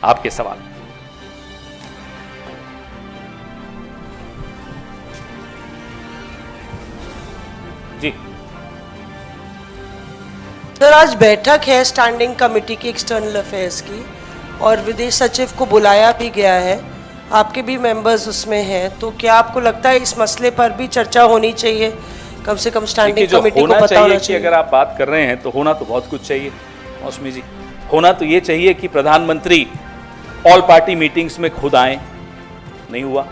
आपके सवाल। जी सर, आज बैठक है स्टैंडिंग कमेटी की एक्सटर्नल अफेयर्स की और विदेश सचिव को बुलाया भी गया है, आपके भी मेंबर्स उसमें हैं, तो क्या आपको लगता है इस मसले पर भी चर्चा होनी चाहिए? कम से कम स्टैंडिंग कमेटी को पता होना चाहिए। अगर आप बात कर रहे हैं तो होना तो बहुत कुछ चाहिए मौसमी जी। होना तो ये चाहिए कि प्रधानमंत्री ऑल पार्टी मीटिंग्स में खुद आए, नहीं हुआ।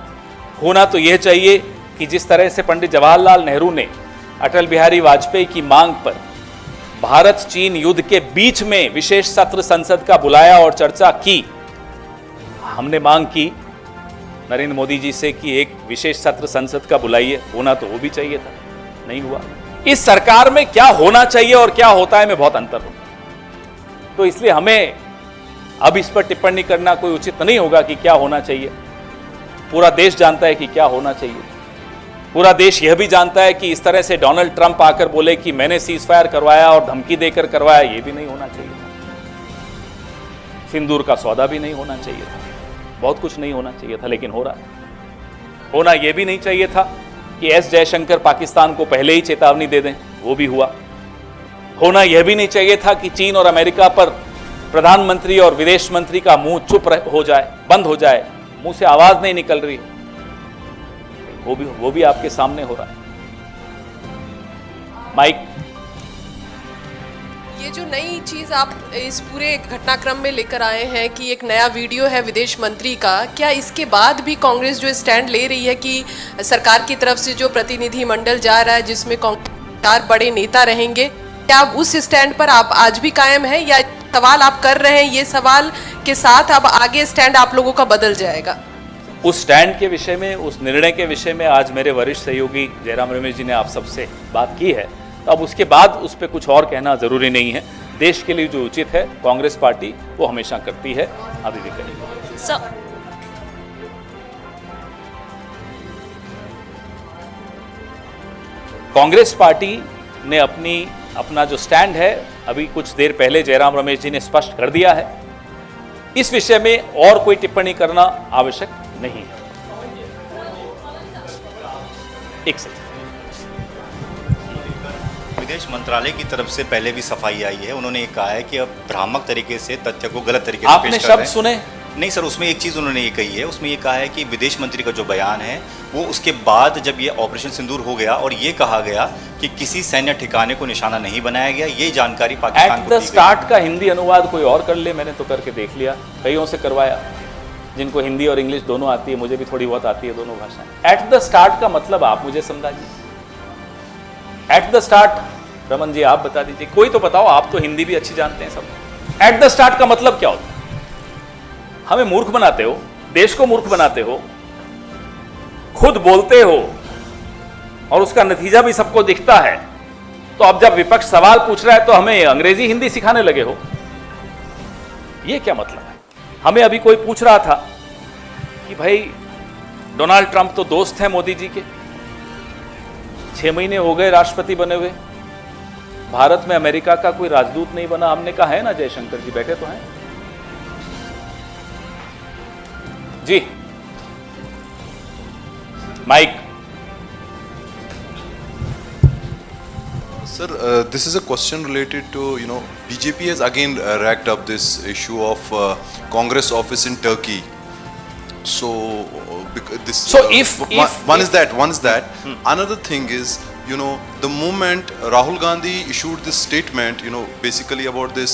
होना तो यह चाहिए कि जिस तरह से पंडित जवाहरलाल नेहरू ने अटल बिहारी वाजपेयी की मांग पर भारत चीन युद्ध के बीच में विशेष सत्र संसद का बुलाया और चर्चा की, हमने मांग की नरेंद्र मोदी जी से कि एक विशेष सत्र संसद का बुलाइए, होना तो वो भी चाहिए था, नहीं हुआ। इस सरकार में क्या होना चाहिए और क्या होता है में बहुत अंतर होता है, तो इसलिए हमें अब इस पर टिप्पणी करना कोई उचित नहीं होगा कि क्या होना चाहिए। पूरा देश जानता है कि क्या होना चाहिए। पूरा देश यह भी जानता है कि इस तरह से डोनाल्ड ट्रंप आकर बोले कि मैंने सीज फायर करवाया और धमकी देकर करवाया, यह भी नहीं होना चाहिए था। सिंदूर का सौदा भी नहीं होना चाहिए था, बहुत कुछ नहीं होना चाहिए था, लेकिन हो रहा है। होना यह भी नहीं चाहिए था कि एस जयशंकर पाकिस्तान को पहले ही चेतावनी दे दें, वो भी हुआ। होना यह भी नहीं चाहिए था कि चीन और अमेरिका पर प्रधानमंत्री और विदेश मंत्री का मुंह चुप हो जाए, बंद हो जाए, मुंह से आवाज नहीं निकल रही, वो भी आपके सामने हो रहा है। माइक। ये जो नई चीज आप इस पूरे घटनाक्रम में लेकर आए हैं कि एक नया वीडियो है विदेश मंत्री का, क्या इसके बाद भी कांग्रेस जो स्टैंड ले रही है कि सरकार की तरफ से जो प्रतिनिधि मंडल जा रहा है जिसमें कांग्रेस 4 बड़े नेता रहेंगे, क्या आप उस स्टैंड पर आप आज भी कायम हैं, या सवाल आप कर रहे हैं ये सवाल के साथ अब आगे स्टैंड आप लोगों का बदल जाएगा? उस स्टैंड के विषय में, उस निर्णय के विषय में आज मेरे वरिष्ठ सहयोगी जयराम रमेश जी ने आप सबसे बात की है, तो अब उसके बाद उस पर कुछ और कहना जरूरी नहीं है। देश के लिए जो उचित है कांग्रेस पार्टी वो हमेशा करती है, अभी भी करेगी। कांग्रेस पार्टी ने अपना जो स्टैंड है अभी कुछ देर पहले जयराम रमेश जी ने स्पष्ट कर दिया है। इस विषय में और कोई टिप्पणी करना आवश्यक नहीं है। एक सेकंड। विदेश मंत्रालय की तरफ से पहले भी सफाई आई है, उन्होंने कहा है कि अब भ्रामक तरीके से तथ्य को गलत तरीके से आपने पेश कर रहे शब्द हैं। सुने? नहीं सर, उसमें एक चीज़ उन्होंने ये कही है, उसमें ये कहा है कि विदेश मंत्री का जो बयान है वो उसके बाद जब ये ऑपरेशन सिंदूर हो गया और ये कहा गया कि किसी सैन्य ठिकाने को निशाना नहीं बनाया गया, ये जानकारी पाकिस्तान एट द स्टार्ट का हिंदी अनुवाद कोई और कर ले, मैंने तो करके देख लिया, कईयों से करवाया जिनको हिंदी और इंग्लिश दोनों आती है, मुझे भी थोड़ी बहुत आती है दोनों भाषाएं। एट द स्टार्ट का मतलब आप मुझे समझाइए। At the start Raman ji आप बता दीजिए, कोई तो बताओ, आप तो हिंदी भी अच्छी जानते हैं सब। एट द स्टार्ट का मतलब क्या होता है? हमें मूर्ख बनाते हो, देश को मूर्ख बनाते हो, खुद बोलते हो और उसका नतीजा भी सबको दिखता है, तो अब जब विपक्ष सवाल पूछ रहा है तो हमें अंग्रेजी हिंदी सिखाने लगे हो, यह क्या मतलब है? हमें अभी कोई पूछ रहा था कि भाई डोनाल्ड ट्रंप तो दोस्त हैं मोदी जी के, 6 महीने हो गए राष्ट्रपति बने हुए, भारत में अमेरिका का कोई राजदूत नहीं बना। हमने कहा है ना, जयशंकर जी बैठे तो हैं जी। Mic. Sir, this is a question related to, BJP has again racked up this issue of Congress office in Turkey. So, this. So if one is that. Another thing is, the moment Rahul Gandhi issued this statement, basically about this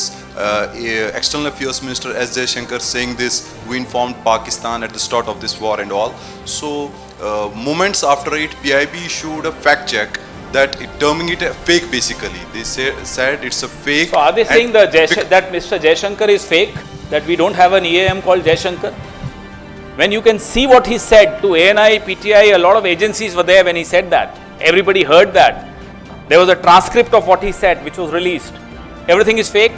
external affairs minister S. Jaishankar saying this, we informed Pakistan at the start of this war and all. So, moments after it, PIB issued a fact check that terming it a fake basically. They said it's a fake. So are they saying that Mr. Jaishankar is fake? That we don't have an EAM called Jaishankar? When you can see what he said to ANI, PTI, a lot of agencies were there when he said that. Everybody heard that. There was a transcript of what he said which was released. Everything is fake?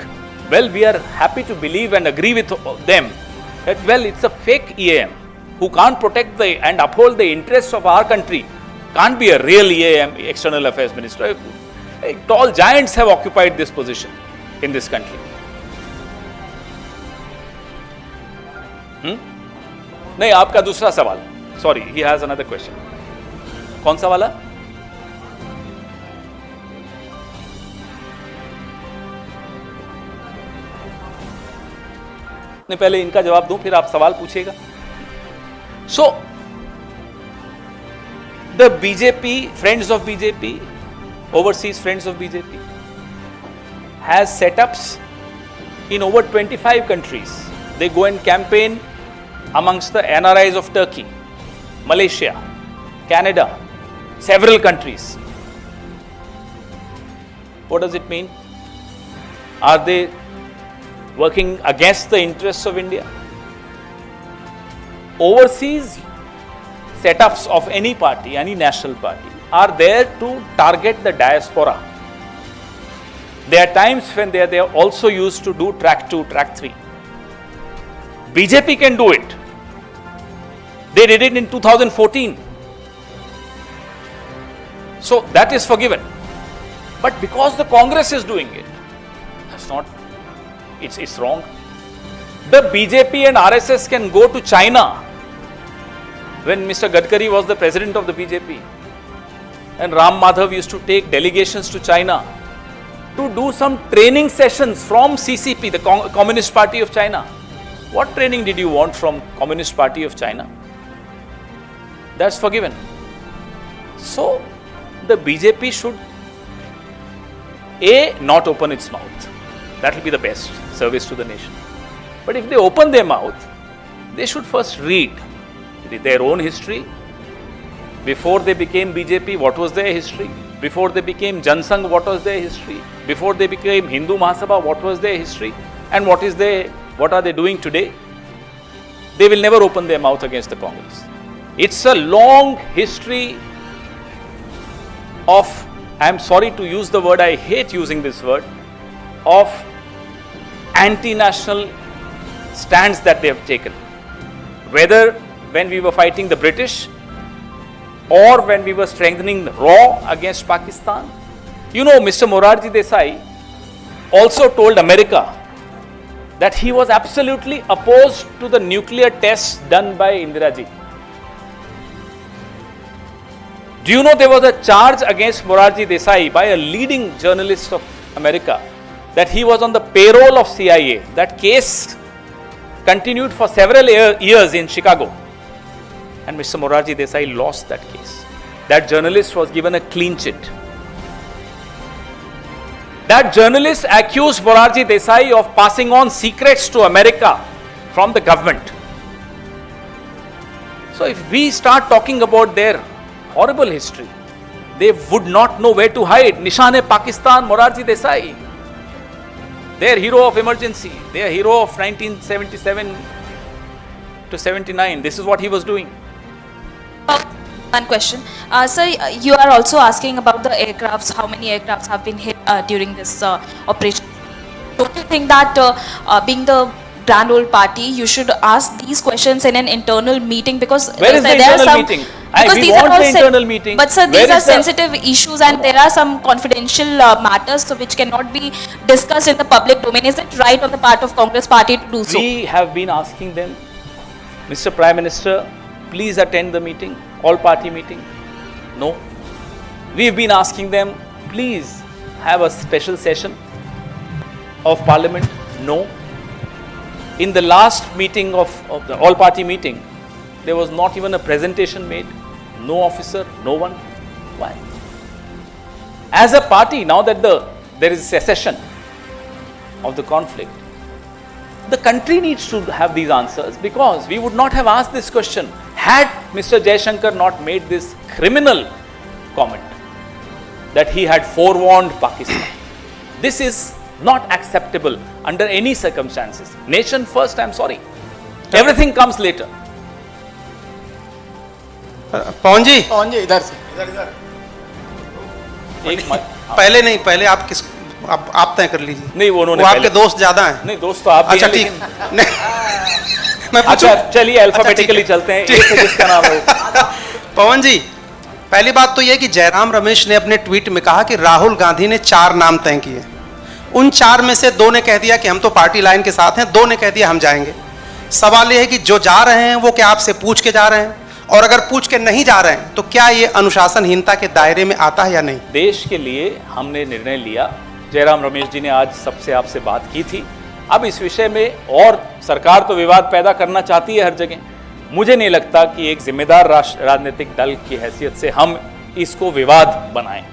Well, we are happy to believe and agree with them that, well, it's a fake EAM who can't protect and uphold the interests of our country. Can't be a real EAM, External Affairs Minister. Tall giants have occupied this position in this country. नहीं, आपका दूसरा सवाल, sorry, he has another question. कौन सा वाला? नहीं, पहले इनका जवाब दूं, फिर आप सवाल पूछिएगा। So the BJP, friends of BJP, overseas friends of BJP, has setups in over 25 countries. They go and campaign amongst the NRIs of Turkey, Malaysia, Canada, several countries. What does it mean? Are they working against the interests of India? Overseas setups of any party, any national party, are there to target the diaspora. There are times when they are also used to do track 2, track 3. BJP can do it. They did it in 2014. So that is forgiven. But because the Congress is doing it, that's not, it's wrong. The BJP and RSS can go to China. When Mr. Gadkari was the president of the BJP, and Ram Madhav used to take delegations to China to do some training sessions from CCP, the Communist Party of China. What training did you want from Communist Party of China? That's forgiven. So the BJP should not open its mouth. That will be the best service to the nation. But if they open their mouth, they should first read their own history. Before they became BJP, what was their history? Before they became Jansangh, what was their history? Before they became Hindu Mahasabha, what was their history? And what are they doing today? They will never open their mouth against the Congress. It's a long history of, I am sorry to use the word, I hate using this word, of anti-national stands that they have taken. Whether when we were fighting the British, or when we were strengthening RAW against Pakistan. You know, Mr. Morarji Desai also told America that he was absolutely opposed to the nuclear tests done by Indira Ji. Do you know there was a charge against Morarji Desai by a leading journalist of America that he was on the payroll of CIA? That case continued for several years in Chicago. And Mr. Morarji Desai lost that case. That journalist was given a clean chit. That journalist accused Morarji Desai of passing on secrets to America from the government. So if we start talking about their horrible history, they would not know where to hide. Nishan-e-Pakistan, Morarji Desai. Their hero of emergency, their hero of 1977 to 79. This is what he was doing. One question. Sir, you are also asking about the aircrafts, how many aircrafts have been hit during this operation. Don't you think that being the grand old party, you should ask these questions in an internal meeting? Because where is the internal meeting? We want the internal meeting. But sir, these are sensitive issues and there are some confidential matters which cannot be discussed in the public domain. Is it right on the part of Congress party to do so? We have been asking them, Mr. Prime Minister, please attend the meeting, all party meeting. No. We've been asking them, please have a special session of Parliament. No. In the last meeting of the all party meeting, there was not even a presentation made. No officer, no one. Why? As a party, now that there is cessation of the conflict, the country needs to have these answers, because we would not have asked this question had Mr. Jaishankar not made this criminal comment that he had forewarned Pakistan. This is not acceptable under any circumstances. Nation first, I am sorry. Everything comes later. पवन जी इधर से पहले आप किस आप तय कर लीजिए। नहीं, वो उन्होंने आपके दोस्त ज्यादा हैं। नहीं, दोस्त तो आप भी अच्छा हैं, ठीक लेकिन- मैं पूछूं? अच्छा चलिए अल्फाबेटिकली चलते हैं, एक से जिसका नाम है पवन जी, पहली बात तो यह कि जयराम रमेश ने अपने ट्वीट में कहा कि राहुल गांधी ने 4 नाम तय किए। उन 4 में से 2 ने कह दिया कि हम तो पार्टी लाइन के साथ हैं, 2 ने कह दिया हम जाएंगे। सवाल ये है कि जो जा रहे हैं वो क्या आपसे पूछ के जा रहे हैं, और अगर पूछ के नहीं जा रहे हैं तो क्या ये अनुशासनहीनता के दायरे में आता है या नहीं? देश के लिए हमने निर्णय लिया। जयराम रमेश जी ने आज सबसे आपसे बात की थी। अब इस विषय में और सरकार तो विवाद पैदा करना चाहती है हर जगह। मुझे नहीं लगता कि एक जिम्मेदार राजनीतिक दल की हैसियत से हम इसको विवाद बनाएं।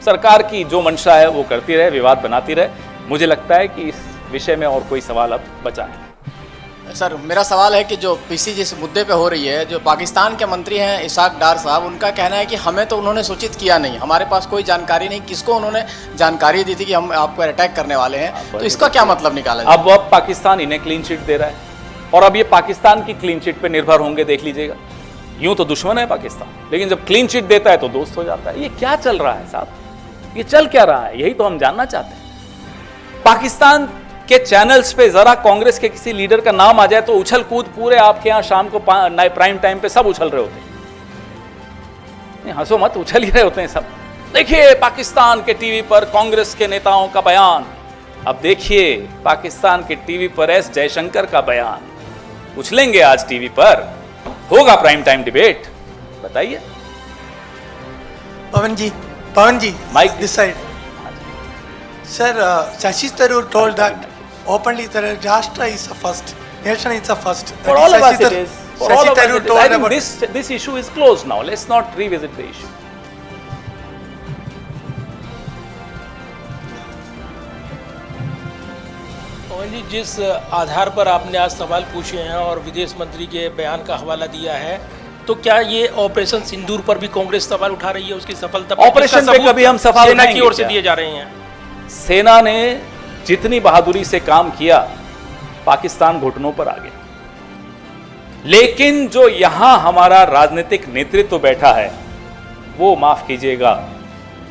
सरकार की जो मंशा है वो करती रहे, विवाद बनाती रहे। मुझे लगता है कि इस विषय में और कोई सवाल अब बचा नहीं। सर, मेरा सवाल है कि जो पीसी जिस मुद्दे पे हो रही है, जो पाकिस्तान के मंत्री हैं इसाक डार साहब, उनका कहना है कि हमें तो उन्होंने सूचित किया नहीं, हमारे पास कोई जानकारी नहीं। किसको उन्होंने जानकारी दी थी कि हम आपको अटैक करने वाले हैं? तो इसका क्या मतलब निकाला जाए? अब पाकिस्तान इन्हें क्लीन चिट दे रहा है और अब ये पाकिस्तान की क्लीन चिट पे निर्भर होंगे, देख लीजिएगा। यूं तो दुश्मन है पाकिस्तान, लेकिन जब क्लीन चिट देता है तो दोस्त हो जाता है। ये क्या चल रहा है साहब? ये चल क्या रहा है? यही तो हम जानना चाहते हैं। पाकिस्तान के चैनल्स पे जरा कांग्रेस के किसी लीडर का नाम आ जाए तो उछल कूद पूरे आपके यहां शाम को प्राइम टाइम पे सब उछल रहे होते हैं। हंसो मत, उछल ही रहे होते हैं सब। देखिए पाकिस्तान के टीवी पर कांग्रेस के नेताओं का बयान, अब देखिए पाकिस्तान के टीवी पर एस जयशंकर का बयान। उछलेंगे आज टीवी पर, होगा प्राइम टाइम डिबेट। बताइए पवन जी, Mike. this side. Sir, Shashi Tharoor told that openly that Rashtra is the first, nation is the first. For all of us it is. For all Shashi of us Tharoor it is. told I think about this issue is closed now. Let's not revisit the issue. पवन जी, जिस आधार पर आपने आज सवाल पूछे हैं और विदेश मंत्री के बयान का हवाला दिया है, तो क्या ये ऑपरेशन सिंदूर पर भी कांग्रेस सवाल उठा रही है? उसकी सफलता पर ऑपरेशन पे कभी हम सवाल सेना की उठाएंगे ओर से क्या? दिए जा रहे हैं। सेना ने जितनी बहादुरी से काम किया, पाकिस्तान घुटनों पर आ गया। लेकिन जो यहां हमारा राजनीतिक नेतृत्व बैठा है, वो माफ कीजिएगा,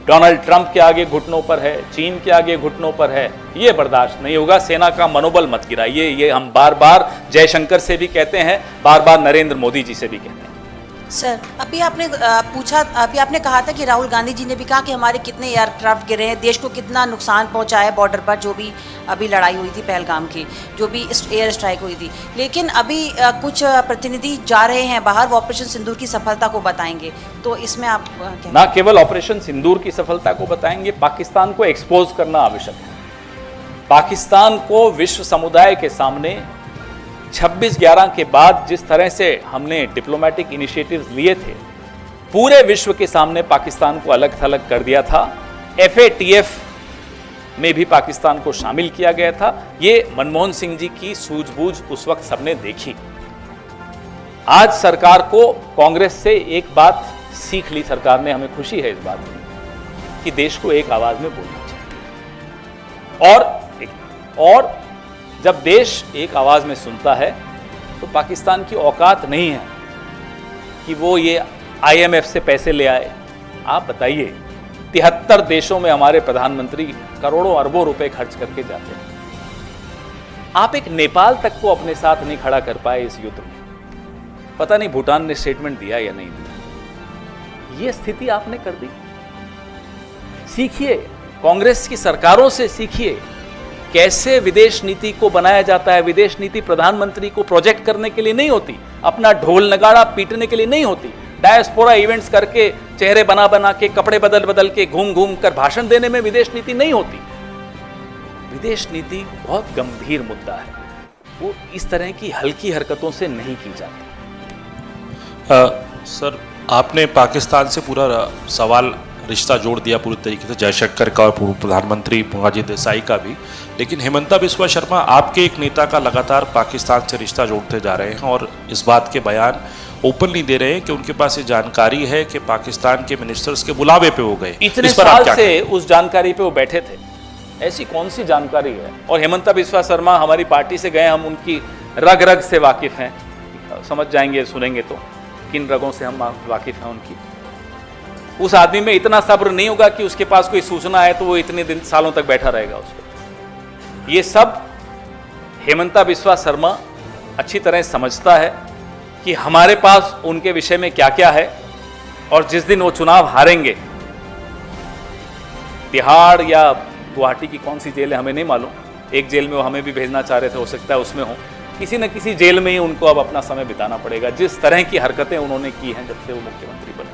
डोनाल्ड ट्रंप के आगे घुटनों पर है, चीन के आगे घुटनों पर है। ये बर्दाश्त नहीं होगा। सेना का मनोबल मत गिराइए। ये हम बार बार जयशंकर से भी कहते हैं, बार बार नरेंद्र मोदी जी से भी कहते हैं। सर, अभी आपने कहा था कि राहुल गांधी जी ने भी कहा कि हमारे कितने एयरक्राफ्ट गिरे हैं, देश को कितना नुकसान पहुंचा है बॉर्डर पर, जो भी अभी लड़ाई हुई थी पहलगाम की, जो भी एयर स्ट्राइक हुई थी। लेकिन अभी कुछ प्रतिनिधि जा रहे हैं बाहर, वो ऑपरेशन सिंदूर की सफलता को बताएंगे, तो इसमें आप क्या? ना केवल ऑपरेशन सिंदूर की सफलता को बताएंगे, पाकिस्तान को एक्सपोज करना आवश्यक है। पाकिस्तान को विश्व समुदाय के सामने 26/11 के बाद जिस तरह से हमने डिप्लोमेटिक इनिशिएटिव्स लिए थे, पूरे विश्व के सामने पाकिस्तान को अलग थलग कर दिया था। FATF में भी पाकिस्तान को शामिल किया गया था। ये मनमोहन सिंह जी की सूझबूझ उस वक्त सबने देखी। आज सरकार को कांग्रेस से एक बात सीख ली सरकार ने, हमें खुशी है इस बात की कि देश को एक आवाज में बोलना चाहिए। और जब देश एक आवाज में सुनता है तो पाकिस्तान की औकात नहीं है कि वो ये IMF से पैसे ले आए। आप बताइए, 73 देशों में हमारे प्रधानमंत्री करोड़ों अरबों रुपए खर्च करके जाते हैं। आप एक नेपाल तक को अपने साथ नहीं खड़ा कर पाए इस युद्ध में। पता नहीं भूटान ने स्टेटमेंट दिया या नहीं दिया। ये स्थिति आपने कर दी। सीखिए, कांग्रेस की सरकारों से सीखिए कैसे विदेश नीति को बनाया जाता है। विदेश नीति प्रधानमंत्री को प्रोजेक्ट करने के लिए नहीं होती, अपना ढोल नगाड़ा पीटने के लिए नहीं होती, डायस्पोरा इवेंट्स करके, चेहरे बना बना के, कपड़े बदल बदल के, घूम घूम कर भाषण देने में विदेश नीति नहीं होती। विदेश नीति बहुत गंभीर मुद्दा है, वो इस तरह की हल्की हरकतों से नहीं की जाती। सर, आपने पाकिस्तान से पूरा सवाल रिश्ता जोड़ दिया पूरी तरीके से, जयशंकर का और पूर्व प्रधानमंत्री मोरारजी देसाई का भी। लेकिन हेमंता बिस्वा शर्मा आपके एक नेता का लगातार पाकिस्तान से रिश्ता जोड़ते जा रहे हैं और इस बात के बयान ओपनली दे रहे हैं कि उनके पास ये जानकारी है कि पाकिस्तान के मिनिस्टर्स के बुलावे पे वो गए। इतने साल से उस जानकारी पे वो बैठे थे, ऐसी कौन सी जानकारी है? और हेमंता बिस्वा शर्मा हमारी पार्टी से गए, हम उनकी रग रग से वाकिफ हैं। समझ जाएंगे सुनेंगे तो किन रगों से हम वाकिफ हैं उनकी। उस आदमी में इतना सब्र नहीं होगा कि उसके पास कोई सूचना है तो वो इतने दिन सालों तक बैठा रहेगा उस पर। ये सब हेमंता बिस्वा शर्मा अच्छी तरह समझता है कि हमारे पास उनके विषय में क्या क्या है, और जिस दिन वो चुनाव हारेंगे, तिहाड़ या गुवाहाटी की कौन सी जेल है हमें नहीं मालूम, एक जेल में वो हमें भी भेजना चाह रहे थे, हो सकता है उसमें हो, किसी न किसी जेल में ही उनको अब अपना समय बिताना पड़ेगा, जिस तरह की हरकतें उन्होंने की हैं जब से वो मुख्यमंत्री बने।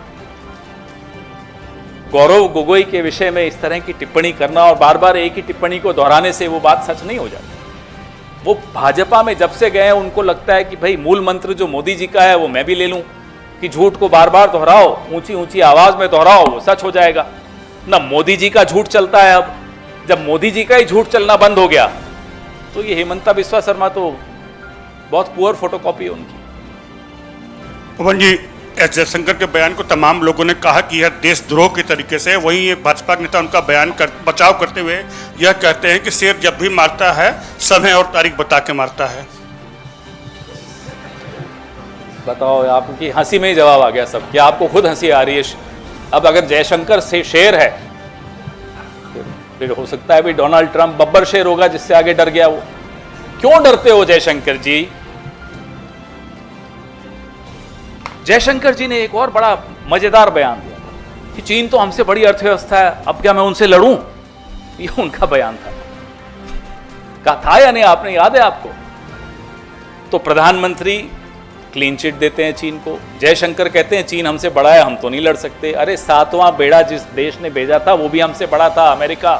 गौरव गोगोई के विषय में इस तरह की टिप्पणी करना और बार बार एक ही टिप्पणी को दोहराने से वो बात सच नहीं हो जाती। वो भाजपा में जब से गए उनको लगता है कि भाई मूल मंत्र जो मोदी जी का है वो मैं भी ले लूं, कि झूठ को बार बार दोहराओ, ऊंची ऊंची आवाज में दोहराओ, वो सच हो जाएगा ना। मोदी जी का झूठ चलता है। अब जब मोदी जी का ही झूठ चलना बंद हो गया तो ये हेमंता बिस्वा शर्मा तो बहुत पुअर फोटोकॉपी है उनकी। पवन जी, एस जयशंकर के बयान को तमाम लोगों ने कहा कि यह देशद्रोह के तरीके से, वहीं ये भाजपा के नेता उनका बयान बचाव करते हुए यह कहते हैं कि शेर जब भी मारता है समय और तारीख बता के मारता है। बताओ, आपकी हंसी में ही जवाब आ गया सब, क्या आपको खुद हंसी आ रही है? अब अगर जयशंकर से शेर है फिर हो सकता है भी डोनाल्ड ट्रंप बब्बर शेर होगा जिससे आगे डर गया वो। क्यों डरते हो जयशंकर जी? जयशंकर जी ने एक और बड़ा मजेदार बयान दिया कि चीन तो हमसे बड़ी अर्थव्यवस्था है, अब क्या मैं उनसे लड़ूं? ये उनका बयान था। कहा था या नहीं आपने, याद है आपको? तो प्रधानमंत्री क्लीन चिट देते हैं चीन को। जयशंकर कहते हैं चीन हमसे बड़ा है, हम तो नहीं लड़ सकते। अरे 7वां बेड़ा जिस देश ने भेजा था वो भी हमसे बड़ा था, अमेरिका।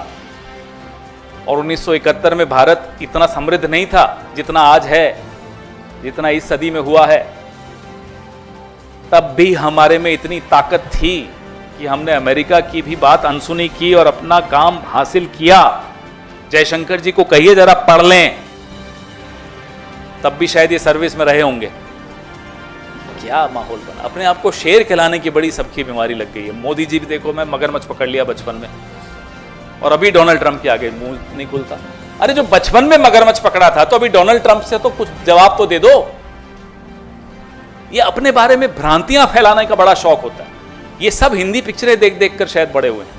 और 1971 में भारत इतना समृद्ध नहीं था जितना आज है, जितना इस सदी में हुआ है। तब भी हमारे में इतनी ताकत थी कि हमने अमेरिका की भी बात अनसुनी की और अपना काम हासिल किया। जयशंकर जी को कहिए जरा पढ़ लें, तब भी शायद ये सर्विस में रहे होंगे। क्या माहौल बना, अपने आप को शेर खिलाने की बड़ी सबकी बीमारी लग गई है। मोदी जी भी देखो, मैं मगरमच्छ पकड़ लिया बचपन में, और अभी डोनाल्ड ट्रंप के आगे मुंह नहीं खुलता। अरे जो बचपन में मगरमच्छ पकड़ा था तो अभी डोनाल्ड ट्रंप से तो कुछ जवाब तो दे दो। ये अपने बारे में भ्रांतियां फैलाने का बड़ा शौक होता है। ये सब हिंदी पिक्चरें देख देख कर शायद बड़े हुए हैं।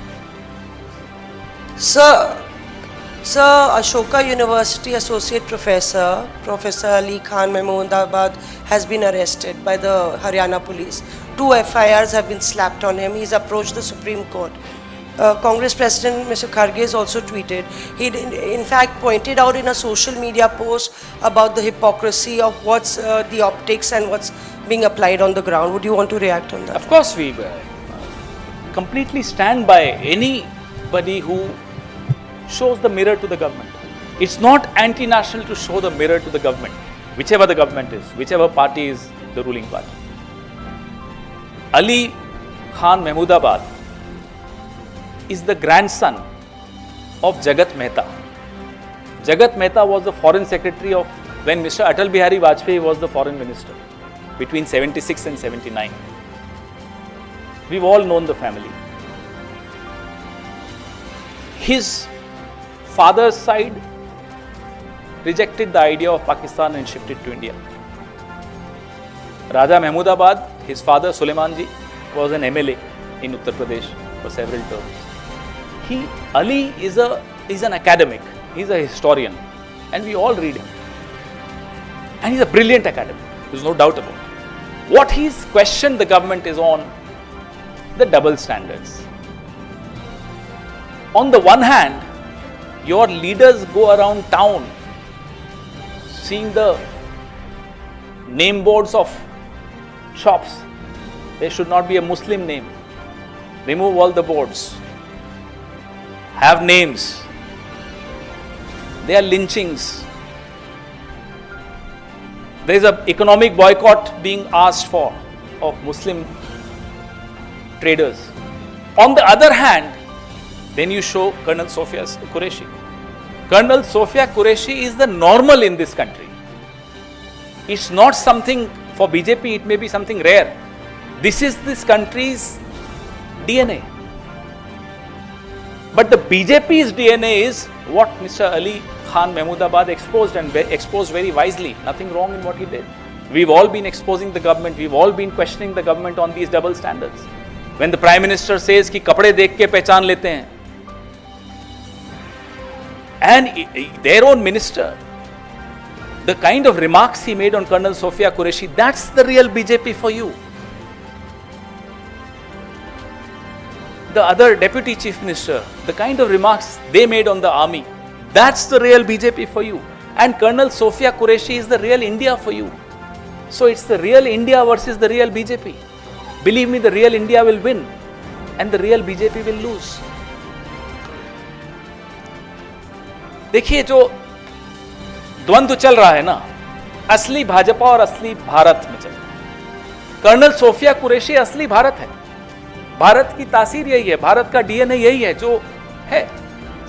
Sir, Ashoka University Associate Professor, Professor Ali Khan Mahmoodabad has been arrested by the Haryana police. 2 FIRs have been slapped on him. He's approached the Supreme Court. Congress President Mr. Kharge has also tweeted. He in fact pointed out in a social media post about the hypocrisy of what's the optics and what's being applied on the ground. Would you want to react on that? Of course, we completely stand by anybody who shows the mirror to the government. It's not anti-national to show the mirror to the government, whichever the government is, whichever party is the ruling party. Ali Khan Mahmoodabad is the grandson of Jagat Mehta. Jagat Mehta was the foreign secretary of when Mr. Atal Bihari Vajpayee was the foreign minister between 76 and 79. We've all known the family. His father's side rejected the idea of Pakistan and shifted to India. Raja Mahmoodabad, his father Suleiman ji, was an MLA in Uttar Pradesh for several terms. Ali is an academic, he's a historian, and we all read him. And he's a brilliant academic, there's no doubt about it. What he's questioned the government is on the double standards. On the one hand, your leaders go around town seeing the name boards of shops. There should not be a Muslim name. Remove all the boards. Have names. There are lynchings. There is an economic boycott being asked for of Muslim traders. On the other hand, then you show Colonel Sophia Qureshi. Colonel Sophia Qureshi is the normal in this country. It's not something for BJP, it may be something rare. This is this country's DNA. But the BJP's DNA is what Mr. Ali Khan Mahmoodabad exposed, and exposed very wisely. Nothing wrong in what he did. We've all been exposing the government, we've all been questioning the government on these double standards. When the Prime Minister says कि कपड़े देख के पहचान लेते हैं, and their own minister, the kind of remarks he made on Colonel Sophia Qureshi, that's the real BJP for you. The other Deputy Chief Minister, the kind of remarks they made on the army, that's the real BJP for you. And Colonel Sofia Qureshi is the real India for you. So it's the real India versus the real BJP. Believe me, the real India will win and the real BJP will lose. देखिए जो द्वंद्व चल रहा है ना, असली भाजपा और असली भारत में चल रहा है। कर्नल सोफिया कुरैशी असली भारत है। भारत की तासीर यही है, भारत का डीएनए यही है जो है,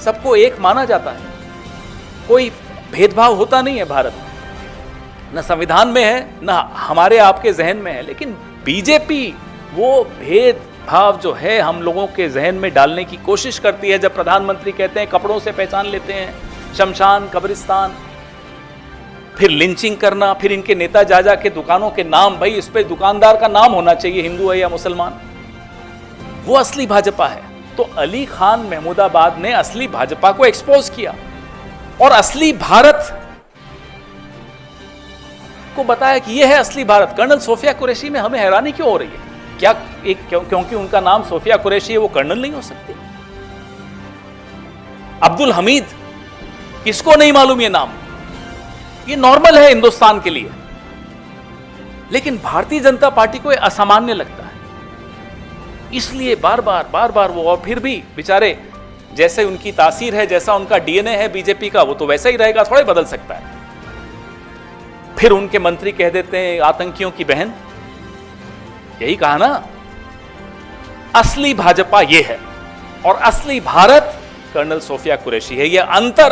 सबको एक माना जाता है, कोई भेदभाव होता नहीं है भारत में, न संविधान में है न हमारे आपके जहन में है। लेकिन बीजेपी वो भेदभाव जो है हम लोगों के जहन में डालने की कोशिश करती है। जब प्रधानमंत्री कहते हैं कपड़ों से पहचान लेते हैं, शमशान कब्रिस्तान, फिर लिंचिंग करना, फिर इनके नेता जाजा के दुकानों के नाम, भाई इस पे दुकानदार का नाम होना चाहिए, हिंदू है या मुसलमान, वो असली भाजपा है। तो अली खान महमूदाबाद ने असली भाजपा को एक्सपोज किया और असली भारत को बताया कि यह है असली भारत। कर्नल सोफिया कुरैशी में हमें हैरानी क्यों हो रही है? क्या क्योंकि उनका नाम सोफिया कुरैशी है वो कर्नल नहीं हो सकते? अब्दुल हमीद, किसको नहीं मालूम ये नाम? ये नॉर्मल है हिंदुस्तान के लिए, लेकिन भारतीय जनता पार्टी को असामान्य लगता है। इसलिए बार बार वो, और फिर भी बेचारे जैसे उनकी तासीर है, जैसा उनका डीएनए है बीजेपी का, वो तो वैसा ही रहेगा, थोड़ा बदल सकता है। फिर उनके मंत्री कह देते हैं आतंकियों की बहन, यही कहा ना। असली भाजपा ये है और असली भारत कर्नल सोफिया कुरैशी है। यह अंतर